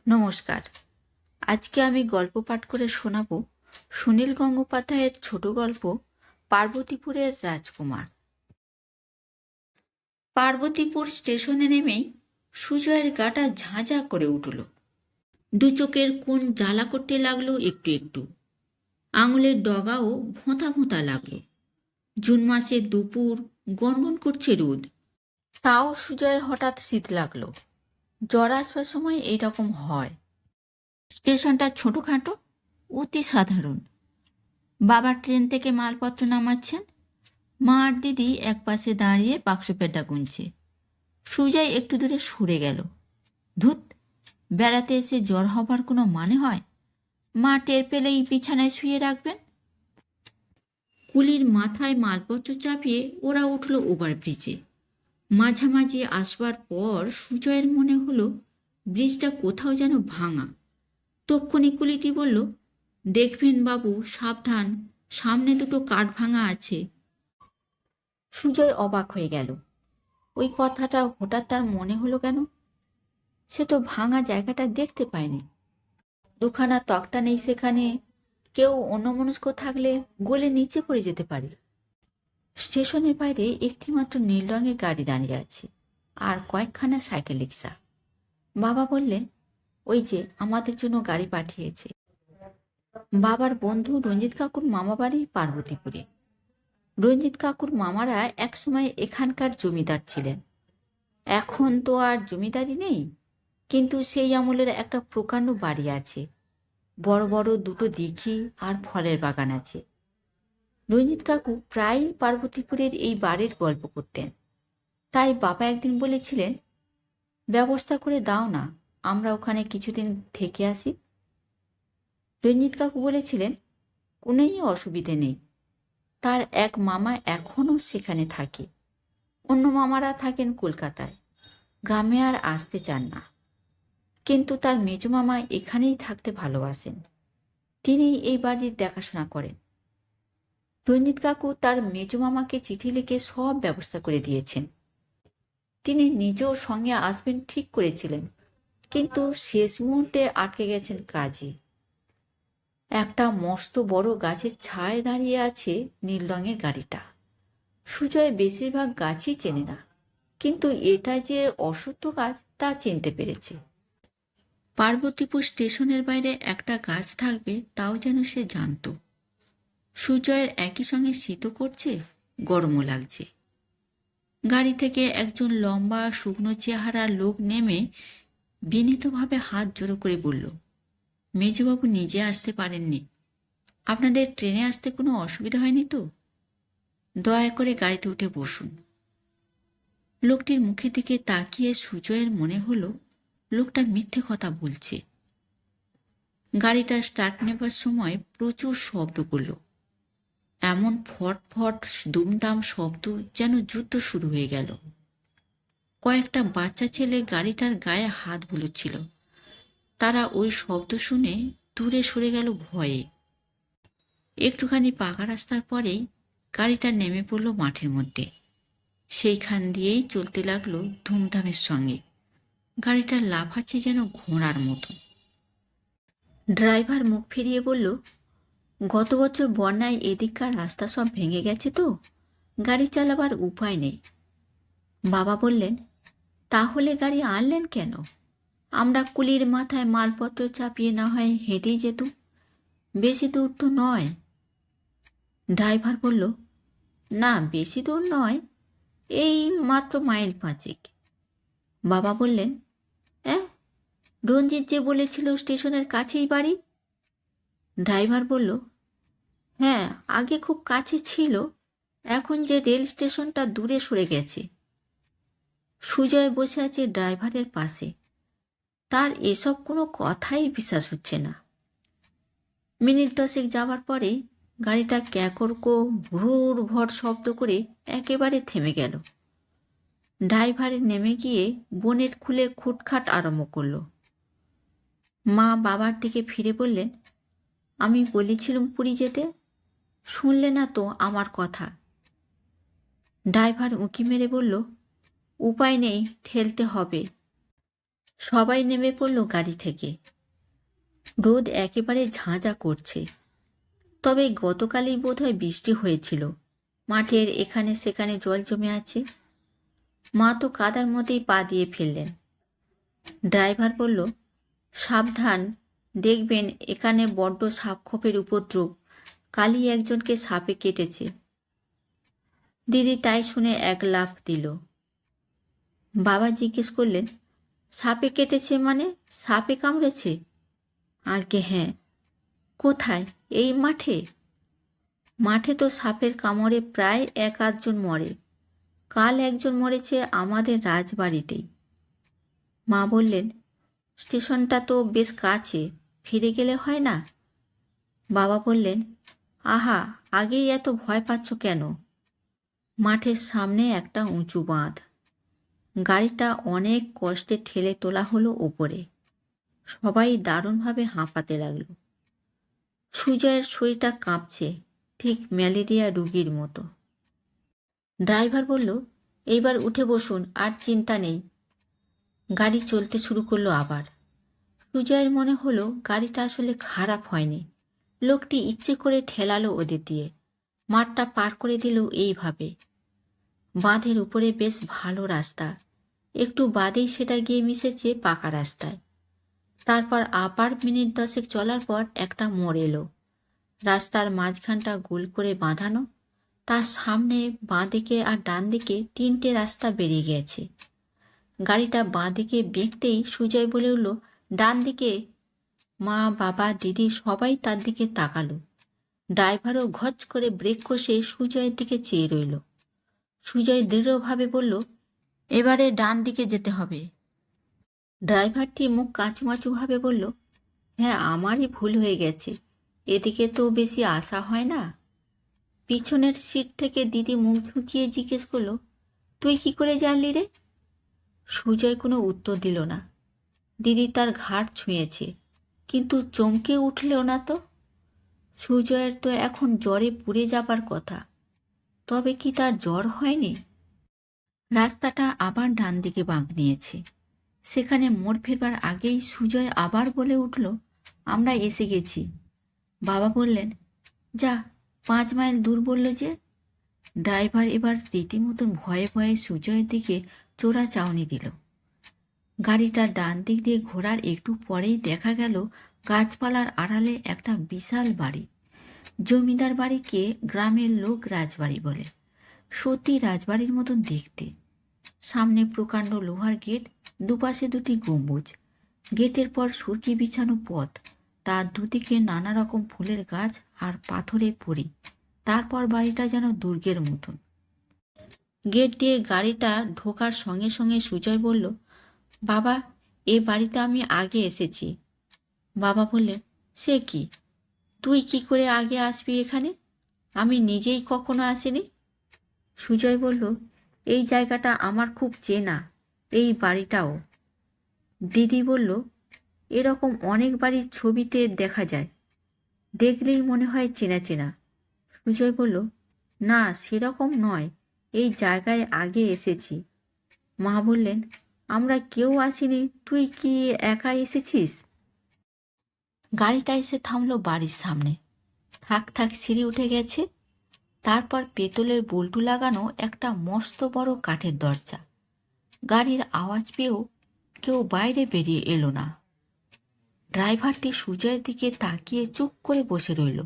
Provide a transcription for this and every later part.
নমস্কার। আজকে আমি গল্প পাঠ করে শোনাব সুনীল গঙ্গোপাধ্যায়ের ছোট গল্প পার্বতীপুরের রাজকুমার। পার্বতীপুর স্টেশনে নেমেই সুজয়ের গাটা ঝাঁঝা করে উঠল। দু চোখের কোণ জ্বালা করতে লাগলো একটু একটু, আঙুলের ডগাও ভোঁতা ভোঁতা লাগলো। জুন মাসের দুপুর, গনগন করছে রোদ, তাও সুজয়ের হঠাৎ শীত লাগলো। জ্বর আসবার সময় এইরকম হয়। স্টেশনটা ছোটোখাটো, অতি সাধারণ। বাবা ট্রেন থেকে মালপত্র নামাচ্ছেন, মা আর দিদি একপাশে দাঁড়িয়ে বাক্সপেটা গুনছে। সুজয় একটু দূরে সরে গেল। ধুত, বেড়াতে এসে জ্বর হবার কোনো মানে হয়? মা টের পেলেই বিছানায় শুয়ে রাখবেন। কুলির মাথায় মালপত্র চাপিয়ে ওরা উঠল ওভারব্রিজে। মাঝামাঝি আসবার পর সুজয়ের মনে হলো ব্রিজটা কোথাও যেন ভাঙা। তক্ষুনি কুলিটি বলল, দেখবেন বাবু, সাবধান, সামনে দুটো কাঠ ভাঙা আছে। সুজয় অবাক হয়ে গেল। ওই কথাটা হঠাৎ তার মনে হলো কেন? সে তো ভাঙা জায়গাটা দেখতে পায়নি। দুখানা তক্তা নেই সেখানে, কেউ অন্যমনস্ক থাকলে গলে নিচে পড়ে যেতে পারে। স্টেশনের বাইরে একটিমাত্র নীল রঙের গাড়ি দাঁড়িয়ে আছে, আর কয়েকখানা সাইকেল রিক্সা। বাবা বললেন, ওই যে আমাদের জন্য গাড়ি পাঠিয়েছে। বাবার বন্ধু রঞ্জিত কাকুর মামা বাড়ি পার্বতীপুরে। রঞ্জিত কাকুর মামারা একসময় এখানকার জমিদার ছিলেন। এখন তো আর জমিদারি নেই, কিন্তু সেই আমলের একটা প্রকাণ্ড বাড়ি আছে। বড় বড় দুটো দিঘি আর ফলের বাগান আছে। রঞ্জিত কাকু প্রায়ই পার্বতীপুরের এই বাড়ির গল্প করতেন। তাই বাবা একদিন বলেছিলেন, ব্যবস্থা করে দাও না, আমরা ওখানে কিছুদিন থেকে আসি। রঞ্জিত কাকু বলেছিলেন, কোনোই অসুবিধে নেই। তার এক মামা এখনও সেখানে থাকে, অন্য মামারা থাকেন কলকাতায়, গ্রামে আর আসতে চান না। কিন্তু তার মেজ মামা এখানেই থাকতে ভালোবাসেন, তিনি এই বাড়ির দেখাশোনা করেন। রঞ্জিত কাকু তার মেজ মামাকে চিঠি লিখে সব ব্যবস্থা করে দিয়েছেন। তিনি নিজেও সঙ্গে আসবেন ঠিক করেছিলেন, কিন্তু শেষ মুহূর্তে আটকে গেছেন কাজে। একটা মস্ত বড় গাছের ছায় দাঁড়িয়ে আছে নীল রঙের গাড়িটা। সুজয় বেশিরভাগ গাছই চেনে না, কিন্তু এটা যে অসত্য গাছ তা চিনতে পেরেছে। পার্বতীপুর স্টেশনের বাইরে একটা গাছ থাকবে তাও যেন সে জানত। সুজয়ের একই সঙ্গে শীতও করছে, গরমও লাগছে। গাড়ি থেকে একজন লম্বা শুকনো চেহারা লোক নেমে বিনীতভাবে হাত জোড়ো করে বলল, মেজবাবু নিজে আসতে পারেননি? আপনাদের ট্রেনে আসতে কোনো অসুবিধা হয়নি তো? দয়া করে গাড়িতে উঠে বসুন। লোকটির মুখের দিকে তাকিয়ে সুজয়ের মনে হলো লোকটা মিথ্যে কথা বলছে। গাড়িটা স্টার্ট নেবার সময় প্রচুর শব্দ করল, এমন ফটফট দুমদাম শব্দ যেন যুদ্ধ শুরু হয়ে গেল। কয়েকটা বাচ্চা ছেলে গাড়িটার গায়ে হাত বুলোচ্ছিল। তারা ওই শব্দ শুনে দূরে সরে গেল ভয়ে। একটুখানি পাকা রাস্তার পরেই গাড়িটা নেমে পড়ল মাঠের মধ্যে। সেইখান দিয়েই চলতে লাগলো ধুমধামের সঙ্গে। গাড়িটা লাফাচ্ছে যেন ঘোড়ার মতো। ড্রাইভার মুখ ফিরিয়ে বলল, গত বছর বন্যায় এদিককার রাস্তা সব ভেঙে গেছে তো, গাড়ি চালাবার উপায় নেই। বাবা বললেন, তাহলে গাড়ি আনলেন কেন? আমরা কুলির মাথায় মালপত্র চাপিয়ে না হয় হেঁটেই যেতুম, বেশি দূর তো নয়। ড্রাইভার বলল, না বেশি দূর নয়, এই মাত্র মাইল 5। বাবা বললেন, রঞ্জিত যে বলেছিল স্টেশনের কাছেই বাড়ি। ড্রাইভার বলল, হ্যাঁ, আগে খুব কাছে ছিল, এখন যে রেল স্টেশনটা দূরে সরে গেছে। সুজয় বসে আছে ড্রাইভারের পাশে। তার এসব কোনো কথাই বিশ্বাস হচ্ছে না। মিনিট 10 যাবার পরে গাড়িটা ক্যাকর্ক ভ্রুর ভর শব্দ করে একেবারে থেমে গেল। ড্রাইভার নেমে গিয়ে বোনেট খুলে খুটখাট আরম্ভ করল। মা বাবার দিকে ফিরে বললেন, আমি বলেছিলাম পুরী যেতে, শুনলে না তো আমার কথা। ড্রাইভার উঁকি মেরে বলল, উপায় নেই, ঠেলতে হবে। সবাই নেমে পড়ল গাড়ি থেকে। রোদ একেবারে ঝাঁঝা করছে। তবে গতকালই বোধহয় বৃষ্টি হয়েছিল। মাঠের এখানে সেখানে জল জমে আছে। মা তো কাদার মধ্যেই পা দিয়ে ফেললেন। ড্রাইভার বলল, সাবধান, দেখবেন এখানে বড্ড সাপখোপের উপদ্রব, কালই একজনকে সাপে কেটেছে। দিদি তাই শুনে এক লাফ দিল। বাবা জিজ্ঞেস করলেন, সাপে কেটেছে মানে? সাপে কামড়েছে? আগে হ্যাঁ। কোথায়? এই মাঠে? মাঠে তো সাপের কামড়ে প্রায় 1-8 জন মরে। কাল একজন মরেছে আমাদের রাজবাড়িতেই। মা বললেন, স্টেশনটা তো বেশ কাছে, ফিরে গেলে হয় না? বাবা বললেন, আহা, আগেই এত ভয় পাচ্ছ কেন? মাঠের সামনে একটা উঁচু বাঁধ। গাড়িটা অনেক কষ্টে ঠেলে তোলা হলো ওপরে। সবাই দারুণভাবে হাঁপাতে লাগলো। সুজয়ের শরীরটা কাঁপছে, ঠিক ম্যালেরিয়া রোগীর মতো। ড্রাইভার বলল, এইবার উঠে বসুন, আর চিন্তা নেই। গাড়ি চলতে শুরু করলো আবার। সুজয়ের মনে হলো গাড়িটা আসলে খারাপ হয়নি। লোকটি ইচ্ছে করে ঠেলালো ওদের দিয়ে। মাঠটা পার করে দিল এইভাবে। বাঁধের উপরে বেশ ভালো রাস্তা। একটু বাদেই সেটা গিয়ে মিশেছে পাকা রাস্তায়। তারপর আবার মিনিট 10 চলার পর একটা মোড় এলো। রাস্তার মাঝখানটা গোল করে বাঁধানো। তার সামনে বাঁদিকে আর ডান দিকে 3টে রাস্তা বেরিয়ে গেছে। গাড়িটা বাঁদিকে বেঁকতেই সুজয় বলে উঠল, ডান দিকে। মা, বাবা, দিদি সবাই তার দিকে তাকালো। ড্রাইভারও ঘচ করে ব্রেক কষে সুজয়ের দিকে চেয়ে রইল। সুজয় দৃঢ়ভাবে বলল, এবারে ডান দিকে যেতে হবে। ড্রাইভারটি মুখ কাঁচুমাচুভাবে বলল, হ্যাঁ, আমারই ভুল হয়ে গেছে, এদিকে তো বেশি আসা হয় না। পিছনের সিট থেকে দিদি মুখ ঝুঁকিয়ে জিজ্ঞেস করলো, তুই কি করে জানলি রে? সুজয় কোনো উত্তর দিল না। দিদি তার ঘাড় ছুঁয়েছে, কিন্তু চমকে উঠল না তো। সুজয়ের তো এখন জ্বরে পুড়ে যাবার কথা, তবে কি তার জ্বর হয়নি? রাস্তাটা আবার ডান দিকে বাঁক নিয়েছে। সেখানে মোড় ফেরবার আগেই সুজয় আবার বলে উঠল, আমরা এসে গেছি। বাবা বললেন, যা, 5 মাইল দূর বলল যে। ড্রাইভার এবার রীতিমতন ভয়ে ভয়ে সুজয়ের দিকে চোরা চাউনি দিল। গাড়িটা ডান দিক দিয়ে ঘোরার একটু পরেই দেখা গেল গাছপালার আড়ালে একটা বিশাল বাড়ি। জমিদার বাড়িকে গ্রামের লোক রাজবাড়ি বলে। সত্যি রাজবাড়ির মতন দেখতে। সামনে প্রকাণ্ড লোহার গেট, দুপাশে 2টি গম্বুজ। গেটের পর সুরকি বিছানো পথ, তার দুদিকে নানা রকম ফুলের গাছ আর পাথরের পরি। তারপর বাড়িটা যেন দুর্গের মতন। গেট দিয়ে গাড়িটা ঢোকার সঙ্গে সঙ্গে সুজয় বলল, বাবা, এ বাড়িতে আমি আগে এসেছি। বাবা বললেন, সে কি, তুই কি করে আগে আসবি এখানে? আমি নিজেই কখনো আসিনি। সুজয় বলল, এই জায়গাটা আমার খুব চেনা, এই বাড়িটাও। দিদি বলল, এরকম অনেক বাড়ির ছবিতে দেখা যায়, দেখলেই মনে হয় চেনা চেনা। সুজয় বলল, না, সেরকম নয়, এই জায়গায় আগে এসেছি। মা বললেন, আমরা কেউ আসিনি, তুই কি একা এসেছিস? গাড়িটা এসে থামলো বাড়ির সামনে। থাক থাক সিঁড়ি উঠে গেছে। তারপর পেতলের বল্টু লাগানো একটা মস্ত বড় কাঠের দরজা। গাড়ির আওয়াজ পেয়েও কেউ বাইরে বেরিয়ে এলো না। ড্রাইভারটি সুজয়ের দিকে তাকিয়ে চুপ করে বসে রইল।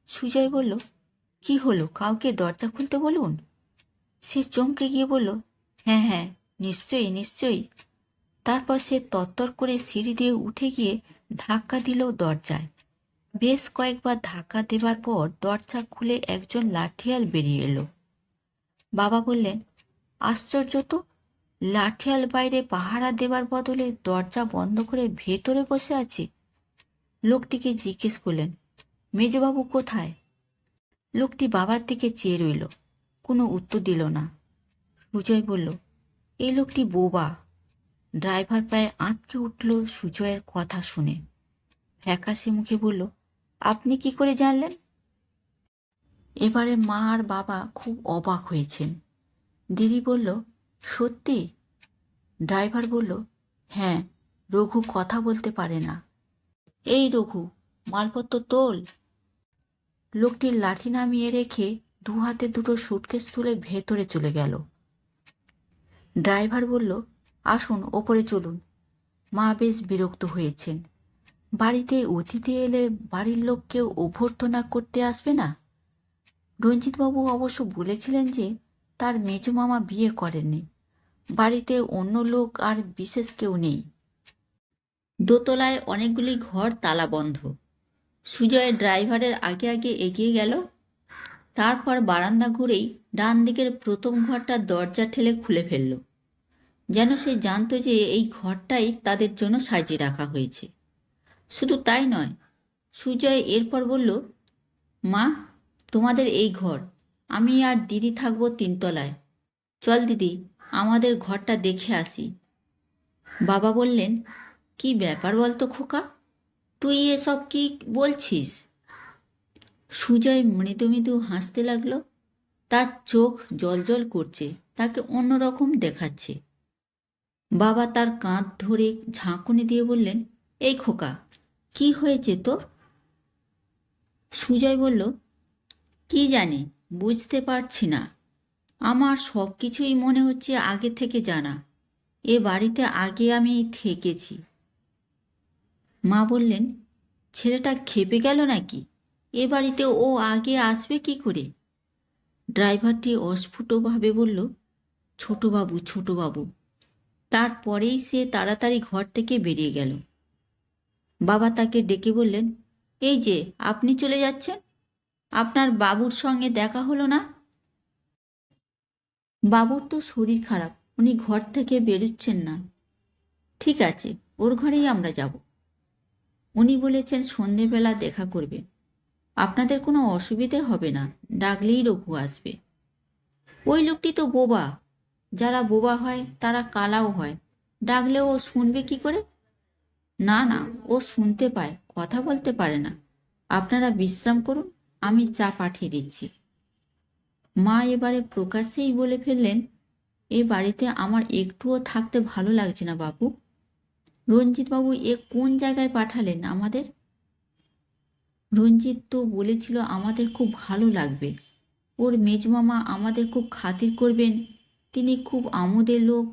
সুজয় বলল, কি হলো, কাউকে দরজা খুলতে বলুন? সে চমকে গিয়ে বলল, হ্যাঁ হ্যাঁ, নিশ্চয়ই নিশ্চয়ই। তারপর সে তত্তর করে সিঁড়ি দিয়ে উঠে গিয়ে ধাক্কা দিল দরজায়। বেশ কয়েকবার ধাক্কা দেবার পর দরজা খুলে একজন লাঠিয়াল বেরিয়ে এলো। বাবা বললেন, আশ্চর্য তো, লাঠিয়াল বাইরে পাহারা দেবার বদলে দরজা বন্ধ করে ভেতরে বসে আছে। লোকটিকে জিজ্ঞেস করলেন, মেজবাবু কোথায়? লোকটি বাবার দিকে চেয়ে রইল, কোনো উত্তর দিল না। সুজয় বলল, এই লোকটি বোবা। ড্রাইভার প্রায় আঁতকে উঠল সুজয়ের কথা শুনে। ফ্যাকাশে মুখে বলল, আপনি কি করে জানলেন? এবারে মা আর বাবা খুব অবাক হয়েছেন। দিদি বলল, সত্যি? ড্রাইভার বলল, হ্যাঁ, রঘু কথা বলতে পারে না। এই রঘু, মালপত্র তোল। লোকটির লাঠি নামিয়ে রেখে দু হাতে দুটো সুটকেস তুলে ভেতরে চলে গেল। ড্রাইভার বলল, আসুন ওপরে চলুন। মা বেশ বিরক্ত হয়েছেন। বাড়িতে অতিথি এলে বাড়ির লোক কেউ অভ্যর্থনা করতে আসবে না? রঞ্জিতবাবু অবশ্য বলেছিলেন যে তার মেজো মামা বিয়ে করেননি, বাড়িতে অন্য লোক আর বিশেষ কেউ নেই। দোতলায় অনেকগুলি ঘর তালা বন্ধ। সুজয় ড্রাইভারের আগে আগে এগিয়ে গেল। তারপর বারান্দা ঘুরেই ডান দিকের প্রথম ঘরটার দরজা ঠেলে খুলে ফেলল, যেন সে জানত যে এই ঘরটাই তাদের জন্য সাজিয়ে রাখা হয়েছে। শুধু তাই নয়, সুজয় এরপর বলল, মা, তোমাদের এই ঘর, আমি আর দিদি থাকবো তিনতলায়। চল দিদি, আমাদের ঘরটা দেখে আসি। বাবা বললেন, কি ব্যাপার বলতো খোকা, তুই এসব কি বলছিস? সুজয় মৃদু মৃদু হাসতে লাগলো। তার চোখ জলজল করছে, তাকে অন্যরকম দেখাচ্ছে। বাবা তার কাঁধ ধরে ঝাঁকুনি দিয়ে বললেন, এই খোকা, কি হয়েছে তোর? সুজয় বলল, কি জানি, বুঝতে পারছি না। আমার সব কিছুই মনে হচ্ছে আগে থেকে জানা। এ বাড়িতে আগে আমি থেকেছি। মা বললেন, ছেলেটা ক্ষেপে গেল নাকি? এ বাড়িতে ও আগে আসবে কি করে? ড্রাইভারটি অস্ফুটভাবে বলল, ছোটবাবু, ছোটবাবু। তারপরেই সে তাড়াতাড়ি ঘর থেকে বেরিয়ে গেল। বাবা তাকে ডেকে বললেন, এই যে আপনি চলে যাচ্ছেন, আপনার বাবুর সঙ্গে দেখা হলো না? বাবুর তো শরীর খারাপ, উনি ঘর থেকে বেরোচ্ছেন না। ঠিক আছে, ওর ঘরেই আমরা যাব। উনি বলেছেন সন্ধেবেলা দেখা করবেন। আপনাদের কোনো অসুবিধে হবে না, ডাকলেই রঘু আসবে। ওই লোকটি তো বোবা। যারা বোবা হয় তারা কালাও হয়, ডাকলে ও শুনবে কি করে? না না, ও শুনতে পায়, কথা বলতে পারে না। আপনারা বিশ্রাম করুন, আমি চা পাঠিয়ে দিচ্ছি। মা এবারে প্রকাশ্যেই বলে ফেললেন, এ বাড়িতে আমার একটুও থাকতে ভালো লাগছে না বাবু। রঞ্জিতবাবু এ কোন জায়গায় পাঠালেন আমাদের? রঞ্জিত তো বলেছিল আমাদের খুব ভালো লাগবে, ওর মেজমামা আমাদের খুব খাতির করবেন, তিনি খুব আমোদের লোক।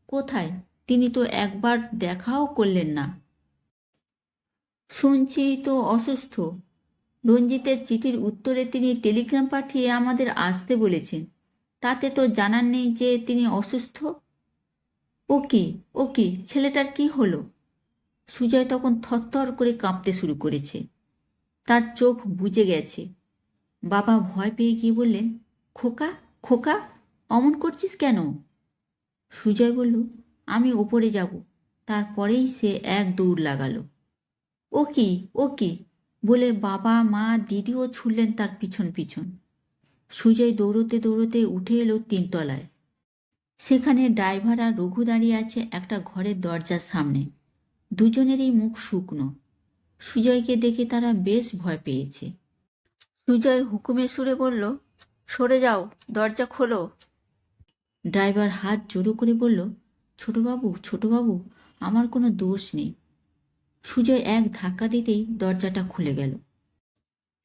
কোথায়? তিনি তো একবার দেখাও করলেন না। শুনছি তো অসুস্থ। রঞ্জিতের চিঠির উত্তরে তিনি টেলিগ্রাম পাঠিয়ে আমাদের আসতে বলেছেন, তাতে তো জানার নেই যে তিনি অসুস্থ। ও কি, ও কি, ছেলেটার কি হলো? সুজয় তখন থরথর করে কাঁপতে শুরু করেছে, তার চোখ বুজে গেছে। বাবা ভয় পেয়ে গিয়ে বললেন, খোকা, খোকা, অমন করছিস কেন? সুজয় বলল, আমি ওপরে যাব। তারপরেই সে এক দৌড় লাগালো। ও কি, ও কি বলে বাবা, মা, দিদিও ছুটলেন তার পিছন পিছন। সুজয় দৌড়তে দৌড়তে উঠে এলো তিনতলায়। সেখানে ড্রাইভার আর রঘু দাঁড়িয়ে আছে একটা ঘরের দরজার সামনে। দুজনেরই মুখ শুকনো। সুজয়কে দেখে তারা বেশ ভয় পেয়েছে। সুজয় হুকুমে সুরে বলল, সরে যাও, দরজা খোলো। ড্রাইভার হাত জোড়ো করে বলল, ছোটবাবু, ছোটবাবু, আমার কোনো দোষ নেই। সুজয় এক ধাক্কা দিতেই দরজাটা খুলে গেল।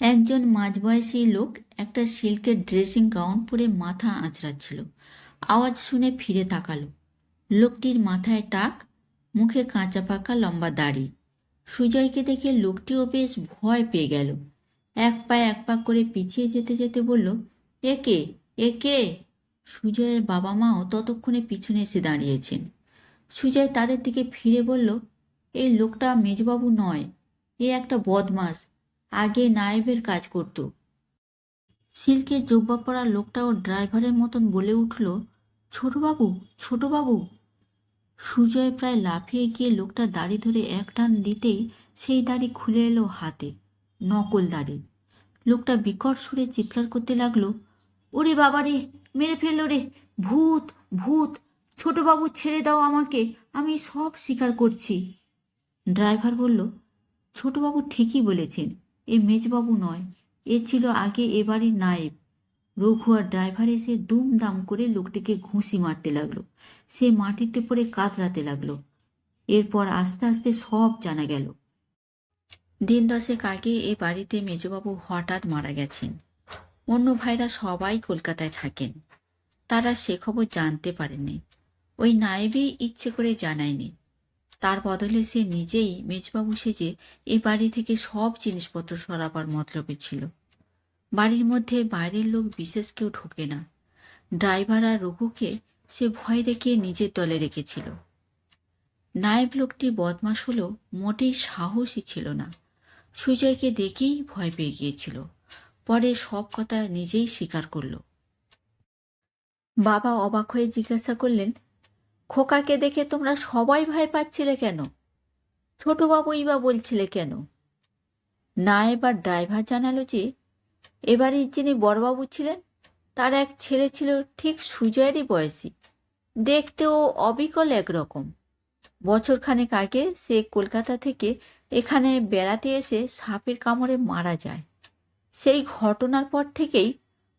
একজন মাঝবয়সী লোক একটা সিল্কের ড্রেসিং গাউন পরে মাথা আঁচড়াচ্ছিল। আওয়াজ শুনে ফিরে তাকালো। লোকটির মাথায় টাক, মুখে কাঁচা পাকা লম্বা দাড়ি। সুজয়কে দেখে লোকটিও বেশ ভয় পেয়ে গেল। এক পা করে পিছিয়ে যেতে যেতে বলল, একে, একে। সুজয়ের বাবা মাও ততক্ষণে পিছনে এসে দাঁড়িয়েছেন। সুজয় তাদের দিকে ফিরে বলল, এই লোকটা মেজবাবু নয়, এ একটা বদমাস, আগে নায়েবের কাজ করত। সিল্কের জোব্বা পরা লোকটাও ড্রাইভারের মতন বলে উঠল, ছোটবাবু, ছোটবাবু। সুজয় প্রায় লাফিয়ে গিয়ে লোকটা দাড়ি ধরে এক টান দিতেই সেই দাড়ি খুলে এলো হাতে, নকল দাড়ি। লোকটা বিকট সুরে চিৎকার করতে লাগলো, ওরে বাবা রে, মেরে ফেললো রে, ভূত, ভূত, ছোটবাবু ছেড়ে দাও আমাকে, আমি সব স্বীকার করছি। ড্রাইভার বলল, ছোটবাবু ঠিকই বলেছেন, এ মেজবাবু নয়, এ ছিল আগে এ বাড়ির নায়েব। রঘু আর ড্রাইভার এসে দুমদাম করে লোকটিকে ঘুষি মারতে লাগলো। সে মাটিতে পড়ে কাতরাতে লাগলো। এরপর আস্তে আস্তে সব জানা গেল। দিন 10 আগে এ বাড়িতে মেজবাবু হঠাৎ মারা গেছেন। অন্য ভাইরা সবাই কলকাতায় থাকেন, তারা সে খবর জানতে পারেনি। ওই নায়েবই ইচ্ছে করে জানায়নি। তার বদলে সে নিজেই মেজবাবু সেজে এ বাড়ি থেকে সব জিনিসপত্র সরাবার মতলবে ছিল। বাড়ির মধ্যে বাইরের লোক বিশেষ কেউ ঢোকে না। ড্রাইভার আর রঘুকে সে ভয় দেখিয়ে নিজের দলে রেখেছিল। নায়েব লোকটি বদমাশ হলেও মোটেই সাহসী ছিল না। সুজয়কে দেখেই ভয় পেয়ে গিয়েছিল। পরে সব কথা নিজেই স্বীকার করল। বাবা অবাক হয়ে জিজ্ঞাসা করলেন, খোকাকে দেখে তোমরা সবাই ভয় পাচ্ছিলে কেন? ছোটবাবুই বা বলছিলে কেন? নায়েব আর ড্রাইভার জানালো যে এবারের যিনি বড়বাবু ছিলেন তার এক ছেলে ছিল ঠিক সুজয়েরই বয়সী, দেখতেও অবিকল একরকম। বছরখানেক আগে সে কলকাতা থেকে এখানে বেড়াতে এসে সাপের কামড়ে মারা যায়। সেই ঘটনার পর থেকেই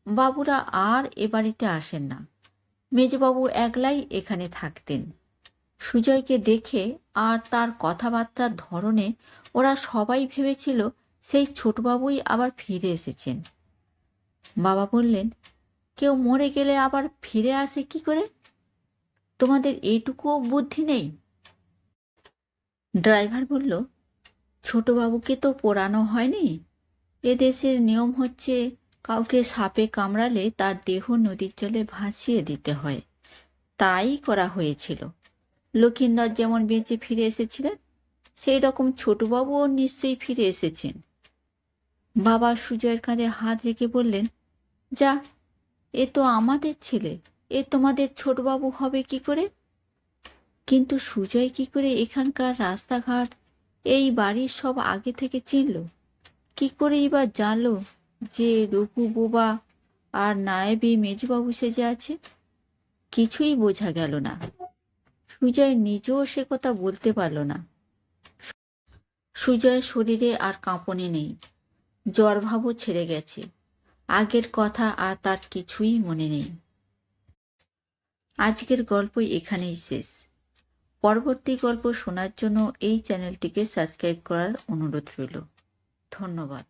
বাবুরা আর এ বাড়িতে আসেন না। মেজবাবু একলাই এখানে থাকতেন। সুজয়কে দেখে আর তার কথাবার্তার ধরনে ওরা সবাই ভেবেছিল সেই ছোটবাবুই আবার ফিরে এসেছেন। বাবা বললেন, কেউ মরে গেলে আবার ফিরে আসে কি করে? তোমাদের এইটুকুও বুদ্ধি নেই? ড্রাইভার বলল, ছোটবাবুকে তো পোড়ানো হয়নি। এদেশের নিয়ম হচ্ছে কাউকে সাপে কামড়ালে তার দেহ নদীর জলে ভাসিয়ে দিতে হয়। তাই করা হয়েছিল। লক্ষিন্দর যেমন বেঁচে ফিরে এসেছিলেন, সেই রকম ছোটবাবুও নিশ্চয়ই ফিরে এসেছেন। বাবা সুজয়ের কাঁধে হাত রেখে বললেন, যা, এ তো আমাদের ছেলে, এ তোমাদের ছোটবাবু হবে কি করে? কিন্তু সুজয় কি করে এখানকার রাস্তাঘাট, এই বাড়ির সব আগে থেকে চিনল? কি করেই বা জানলো যে রঘু বোবা আর নায়েবি মেজবাবু সেজে আছে? কিছুই বোঝা গেল না। সুজয় নিজেও সে কথা বলতে পারল না। সুজয়ের শরীরে আর কাঁপনি নেই, জ্বরভাবও ছেড়ে গেছে। আগের কথা আর তার কিছুই মনে নেই। আজকের গল্প এখানেই শেষ। পরবর্তী গল্প শোনার জন্য এই চ্যানেলটিকে সাবস্ক্রাইব করার অনুরোধ রইল। ধন্যবাদ।